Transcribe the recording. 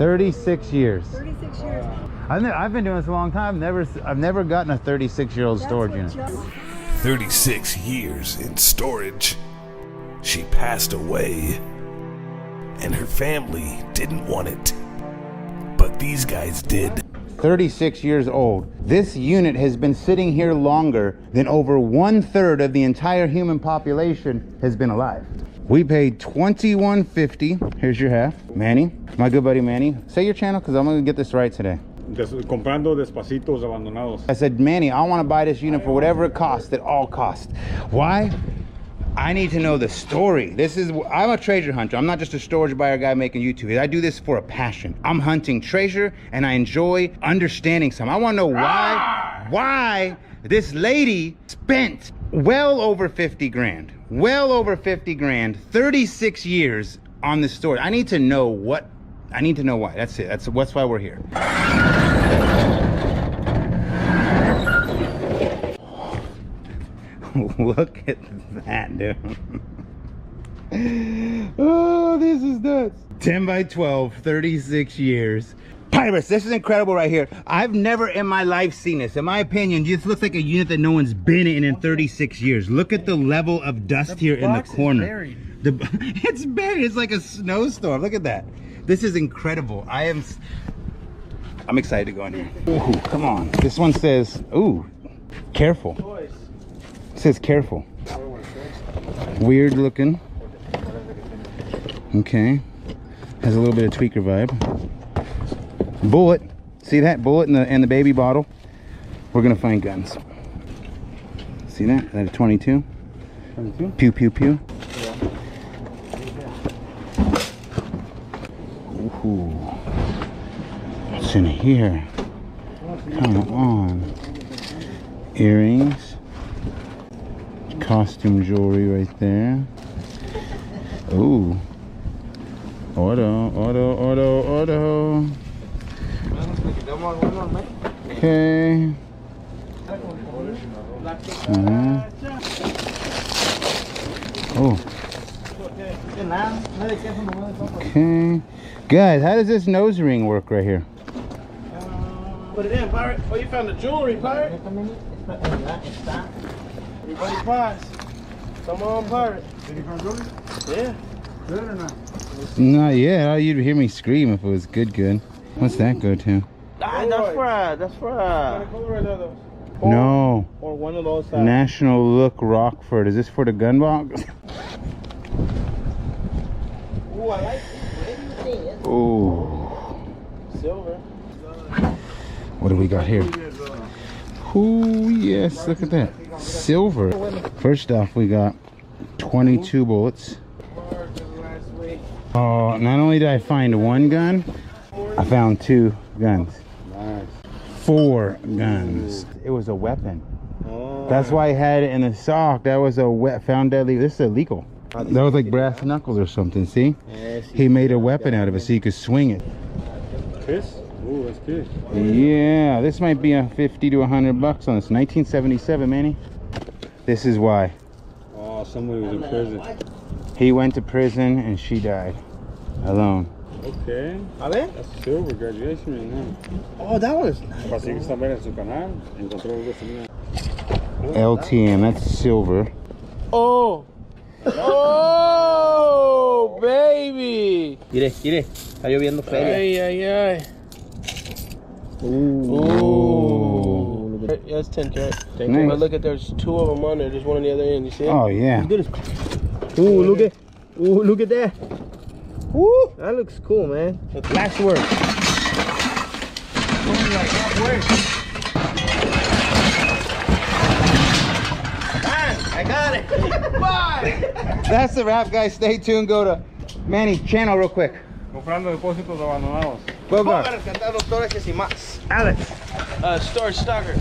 36 years. 36 years. I've been doing this a long time. I've never gotten a 36-year-old storage unit. 36 years in storage. She passed away, and her family didn't want it, but these guys did. 36 years old. This unit has been sitting here longer than over 1/3 of the entire human population has been alive. We paid $21.50. Here's your half. Manny, my good buddy Manny. Say your channel because I'm going to get this right today. Comprando despacitos abandonados. I said, Manny, I want to buy this unit for whatever it costs, at all costs. Why? I need to know the story. I'm a treasure hunter. I'm not just a storage buyer guy making YouTube. I do this for a passion. I'm hunting treasure and I enjoy understanding something. I want to know why this lady spent well over 50 grand, 36 years on this story. I need to know why. That's it. That's why we're here. Look at that, dude. Oh, this is nuts. 10 by 12, 36 years. Pirates, this is incredible right here. I've never in my life seen this. In my opinion, this looks like a unit that no one's been in 36 years. Look at the level of dust here in the corner. It's buried. It's like a snowstorm. Look at that. This is incredible. I'm excited to go in here. Ooh, come on. This one says, ooh, careful. It says careful. Weird looking. Okay. Has a little bit of tweaker vibe. Bullet. See that bullet in the baby bottle? We're gonna find guns. See that? Is that a 22? 22? Pew pew pew. Ooh. What's in here? Come on. Earrings. Costume jewelry right there. Ooh. Auto. Okay. Oh. Okay. Guys, how does this nose ring work right here? Put it in, pirate. Oh, you found the jewelry, pirate. Everybody pies. Come on, pirate. Did you find jewelry? Yeah. Good or not? Not yet. You'd hear me scream if it was good. What's that go to? That's for No. Or one of those. National Look Rockford. Is this for the gun box? Ooh, I like it. Ooh. Silver. What do we got here? Ooh, yes. Look at that. Silver. First off, we got 22 bullets. Oh, not only did I find one gun, I found 2 guns. Nice. 4 guns. It was a weapon. That's why I had it in the sock. That was found deadly. This is illegal. That was like brass knuckles or something. See? He made a weapon out of it so you could swing it. Kiss? Ooh, that's good. Yeah, this might be a 50 to 100 bucks on this. 1977, Manny. This is why. Oh, somebody was in prison. He went to prison and she died alone. Okay. That's silver graduation ring, huh? Oh, that was nice. Así que están ver en su canal. Encontró algo así. LTM, that's silver. Oh, baby. Mire, está lloviendo feria. Ay. Ooh. Yeah, it's 10 carat. Nice. But look at, there's 2 of them on there. There's one on the other end. You see it? Oh yeah. Ooh, look at that. Woo, that looks cool, man. Last word. I got it. Bye. That's the wrap, guys. Stay tuned. Go to Manny's channel real quick. Comprando depósitos abandonados. Go. Alex. Storage Stalker.